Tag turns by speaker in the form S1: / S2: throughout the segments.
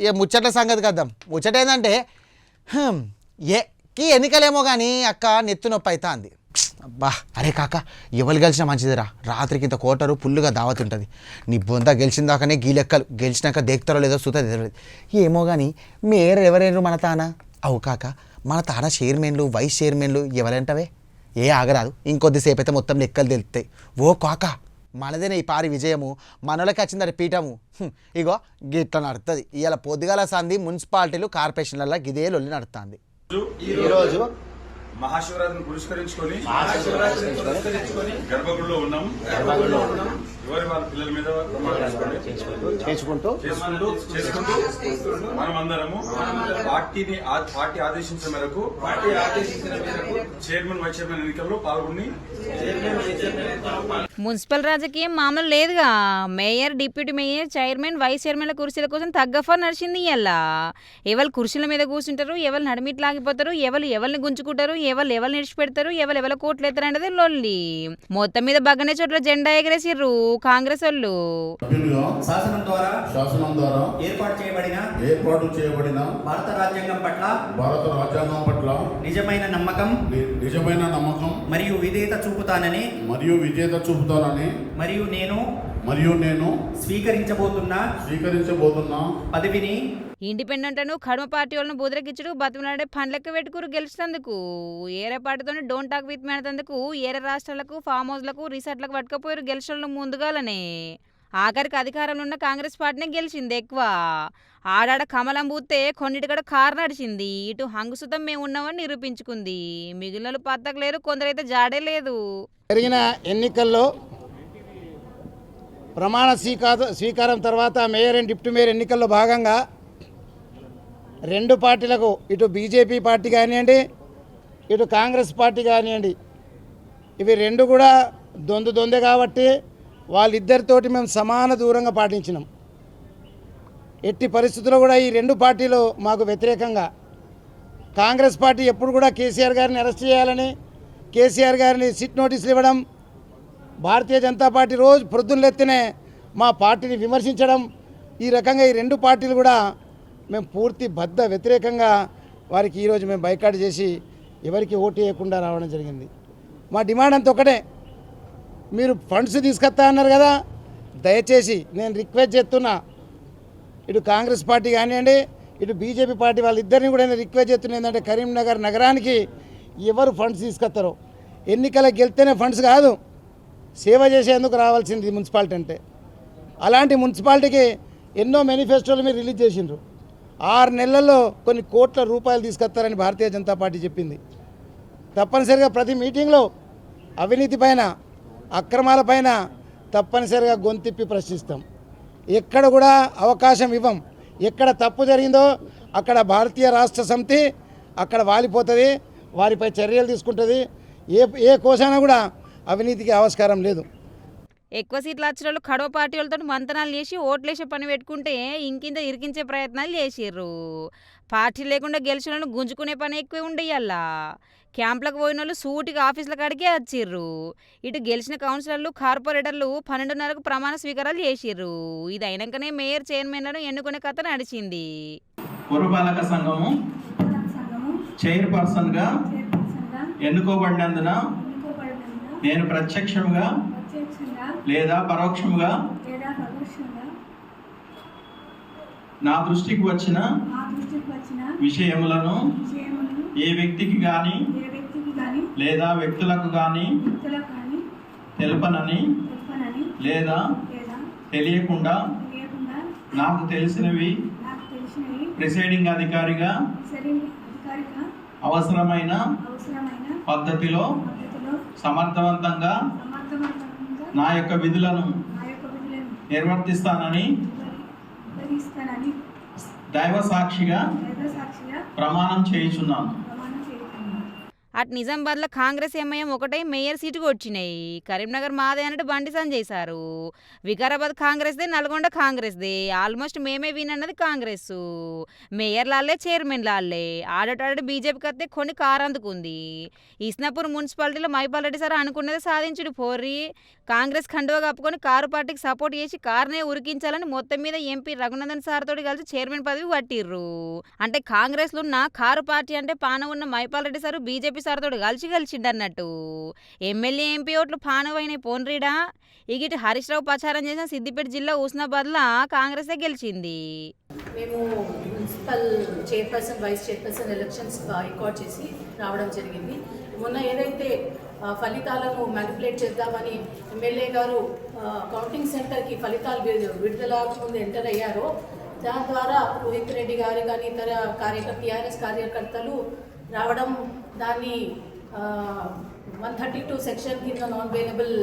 S1: ఇక ముచ్చట్ల సంగతి కద్దాం. ముచ్చట ఏంటంటే ఏకి ఎన్నికలేమో కానీ అక్క నెత్తి నొప్పి అవుతా అంది. అబ్బా అరే కాక ఎవరు గెలిచినా మంచిదిరా, రాత్రికి ఇంత కోటరు పుల్లుగా దావత్ ఉంటుంది. నీ బొంత గెలిచిన దాకానే గీ లెక్కలు, గెలిచినాక దేక్తారో లేదో సుత ఏమో కానీ మేయర్ ఎవరైనా మన తాన అవు కాక మన తాన చైర్మన్లు వైస్ చైర్మన్లు ఎవరంటవే ఆగరాదు, ఇంకొద్దిసేపు అయితే మొత్తం లెక్కలు తెలుస్తాయి. ఓ కాక మనదేనే ఈ పారి విజయము, మనోళ్ళకి వచ్చిందని పీఠము. ఇగో గిట్ల నడుతుంది. ఇవాళ పొద్దుగాల సంది మున్సిపాలిటీలు కార్పొరేషన్లలో గిదే లొల్లి నడుస్తుంది.
S2: ఈరోజు
S3: మహాశివరాత్రిని పురస్కరించుకొని గర్భగుడిలో ఉన్నాం. ఎవరి వాళ్ళ పిల్లల మీద
S2: చేసుకుంటూ
S3: మనమందరము పార్టీ ఆదేశించిన మేరకు చైర్మన్ వైస్ చైర్మన్ ఎన్నికల్లో పాల్గొని
S4: మున్సిపల్ రాజకీయం మామూలు లేదుగా. Mayor, deputy mayor, chairman, vice చైర్మన్ల కుర్చీల కోసం తగ్గఫా నడిచింది. ఇలా ఎవరు కుర్చీల మీద కూర్చుంటారు, ఎవరు నడిమిట్ లాగిపోతారు, ఎవరిని గుంజుకుంటారు, ఎవరు నిడిచిపెడతారు, ఎవరు కోట్లు ఎత్తారనేది లొల్లి. మొత్తం మీద బగ్గనే చోట్ల జెండా ఎగరేసిర్రు కాంగ్రెస్ వాళ్ళు.
S5: శాసనం ద్వారా ఏర్పాటు చేయబడిన భారత రాజ్యాంగం పట్ల నిజమైన నమ్మకం మరియు విధేయత చూపుతానని మరియు నేను స్వీకరించబోతున్న పదవిని
S4: ఇండిపెండెంట్ అను కడమ పార్టీ వాళ్ళను బుదరకిచ్చుడు బతిమలాడే పండ్లెక్క పెట్టుకురు గెలిచినందుకు. ఏరే పార్టీతోనే డోంట్ టాక్ విత్ మేనందుకు ఏరే రాష్ట్రాలకు, ఫామ్ హౌస్లకు, రిసార్ట్లకు పట్టుకపోయారు గెలిచిన ముందుగాలనే. ఆఖరికి అధికారంలో ఉన్న కాంగ్రెస్ పార్టీనే గెలిచింది ఎక్కువ. ఆడాడ కమలం బూతే కొన్నిటికడ కారు నడిచింది. ఇటు హంగుసుతం మేము ఉన్నామని నిరూపించుకుంది. మిగిలిన పత్తకలేరు, కొందరైతే జాడే లేదు.
S6: జరిగిన ఎన్నికల్లో ప్రమాణ స్వీకారం తర్వాత మేయర్ అండ్ డిప్యూటీ మేయర్ ఎన్నికల్లో భాగంగా రెండు పార్టీలకు, ఇటు బీజేపీ పార్టీ కానివ్వండి, ఇటు కాంగ్రెస్ పార్టీ కానివ్వండి, ఇవి రెండు కూడా దొందే కాబట్టి వాళ్ళిద్దరితోటి మేము సమాన దూరంగా పాటించినాం. ఎట్టి పరిస్థితుల్లో కూడా ఈ రెండు పార్టీలు మాకు వ్యతిరేకంగా, కాంగ్రెస్ పార్టీ ఎప్పుడు కూడా కేసీఆర్ గారిని అరెస్ట్ చేయాలని, కేసీఆర్ గారిని సిట్ నోటీసులు ఇవ్వడం, భారతీయ జనతా పార్టీ రోజు ప్రొద్దునెత్తినే మా పార్టీని విమర్శించడం, ఈ రకంగా ఈ రెండు పార్టీలు కూడా మేము పూర్తి బద్ద వ్యతిరేకంగా వారికి ఈరోజు మేము బైకాట్ చేసి ఎవరికి ఓటు వేయకుండా రావడం జరిగింది. మా డిమాండ్ అంత ఒకటే, మీరు ఫండ్స్ తీసుకొస్తా అన్నారు కదా, దయచేసి నేను రిక్వెస్ట్ చేస్తున్నా, ఇటు కాంగ్రెస్ పార్టీ కానివ్వండి, ఇటు బీజేపీ పార్టీ వాళ్ళిద్దరిని కూడా నేను రిక్వెస్ట్ చేస్తున్నా. ఏంటంటే కరీంనగర్ నగరానికి ఎవరు ఫండ్స్ తీసుకొస్తారో, ఎన్నికలకు గెలిస్తేనే ఫండ్స్ కాదు, సేవ చేసేందుకు రావాల్సింది మున్సిపాలిటీ అంటే. అలాంటి మున్సిపాలిటీకి ఎన్నో మేనిఫెస్టోలు మీరు రిలీజ్ చేసిండ్రు. 6 నెలల్లో కొన్ని కోట్ల రూపాయలు తీసుకొస్తారని భారతీయ జనతా పార్టీ చెప్పింది. తప్పనిసరిగా ప్రతి మీటింగ్లో అవినీతి పైన, అక్రమాల పైన తప్పనిసరిగా గొంతిప్పి ప్రశ్నిస్తాం. ఎక్కడ కూడా అవకాశం ఇవ్వం. ఎక్కడ తప్పు జరిగిందో అక్కడ భారతీయ రాష్ట్ర సమితి అక్కడ వాలిపోతుంది, వారిపై చర్యలు తీసుకుంటుంది. ఏ కోశాన కూడా అవినీతికి ఆస్కారం లేదు.
S4: ఎక్కువ సీట్లు వచ్చిన వాళ్ళు కడవ పార్టీ వాళ్ళతో మంతనాలు చేసి ఓట్లేసే పని పెట్టుకుంటే ఇంకింత ఇరికించే ప్రయత్నాలు చేసిర్రు. పార్టీ లేకుండా గెలిచిన వాళ్ళు గుంజుకునే పని ఎక్కువ ఉండేయాలా. క్యాంపులకు పోయిన వాళ్ళు సూటిగా ఆఫీసుల కాడికే వచ్చిర్రు. ఇటు గెలిచిన కౌన్సిలర్లు, కార్పొరేటర్లు 12:30కు ప్రమాణ స్వీకారాలు చేసిర్రు. ఇది అయినాకనే మేయర్, చైర్మన్లను ఎన్నుకునే కథ నడిచింది.
S5: పురపాలక సంఘము చైర్పర్సన్ గా ఎన్నుకోబడినందున నేను ప్రత్యక్షంగా లేదా పరోక్షంగా నా దృష్టికి వచ్చిన విషయములను ఏ వ్యక్తికి గాని లేదా వ్యక్తులకు గాని తెలపనని లేదా తెలియకుండా నాకు తెలిసినవి ప్రిసైడింగ్ అధికారిగా అవసరమైన పద్ధతిలో సమర్థవంతంగా నా యొక్క విధులను నిర్వర్తిస్తానని దైవ సాక్షిగా ప్రమాణం చేయుచున్నాను.
S4: అటు నిజామాబాద్లో కాంగ్రెస్ ఎంఐఎం ఒకటే మేయర్ సీటుకు వచ్చినాయి. కరీంనగర్ మాదే అన్నట్టు బండి సంజయ్ సారు. వికారాబాద్ కాంగ్రెస్దే, నల్గొండ కాంగ్రెస్దే. ఆల్మోస్ట్ మేమే విన్ అన్నది కాంగ్రెస్. మేయర్ లాల్లే, చైర్మన్ లాల్లే. ఆడటాడు బీజేపీకి వస్తే కొన్ని కారు అందుకుంది. ఇస్నాపూర్ మున్సిపాలిటీలో మైపాల్ రెడ్డి సార్ అనుకున్నదే సాధించుడు పోర్రి. కాంగ్రెస్ కండువా కప్పుకొని కారు పార్టీకి సపోర్ట్ చేసి కారునే ఉరికించాలని మొత్తం మీద ఎంపీ రఘునందన్ సార్ తోటి కలిసి చైర్మన్ పదవి పట్టిర్రు. అంటే కాంగ్రెస్లో ఉన్న కారు పార్టీ అంటే పాన ఉన్న Mypal Reddy sir BJP sir తోటి కలిసిండన్నట్టు. ఎమ్మెల్యే ఎంపీ ఓట్లు పానవైన పోన్రీడా. ఇగిటి హరీష్ రావు ప్రచారం చేసిన సిద్దిపేట జిల్లా హుస్నాబాద్లో కాంగ్రెసే గెలిచింది.
S7: మేము municipal chairperson, vice chairperson elections boycott చేసి రావడం జరిగింది. మొన్న ఏదైతే ఫలితాలను మ్యానిపులేట్ చేద్దామని ఎమ్మెల్యే గారు కౌంటింగ్ సెంటర్కి ఫలితాలు విడుదల ముందు ఎంటర్ అయ్యారో, దాని ద్వారా రోహిత్ రెడ్డి గారు కానీ ఇతర టీఆర్ఎస్ కార్యకర్తలు రావడం, దాన్ని 132 సెక్షన్ కింద నాన్ బెయిలబుల్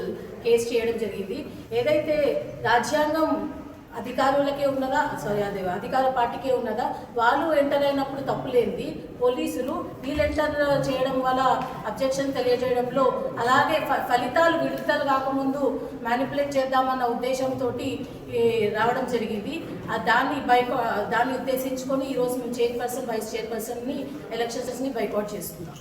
S7: కేసు చేయడం జరిగింది. ఏదైతే రాజ్యాంగం అధికారులకే ఉన్నదా, అదే అధికార పార్టీకే ఉన్నదా, వాళ్ళు ఎంటర్ అయినప్పుడు తప్పులేంది, పోలీసులు వీళ్ళు ఎంటర్ చేయడం వల్ల అబ్జెక్షన్ తెలియజేయడంలో, అలాగే ఫలితాలు విడుదల కాకముందు మ్యానిపులేట్ చేద్దామన్న ఉద్దేశంతో రావడం జరిగింది. దాన్ని ఉద్దేశించుకొని ఈరోజు మేము చైర్పర్సన్, వైస్ చైర్పర్సన్ని ఎలక్షన్స్ని బైకాట్ చేస్తున్నాం.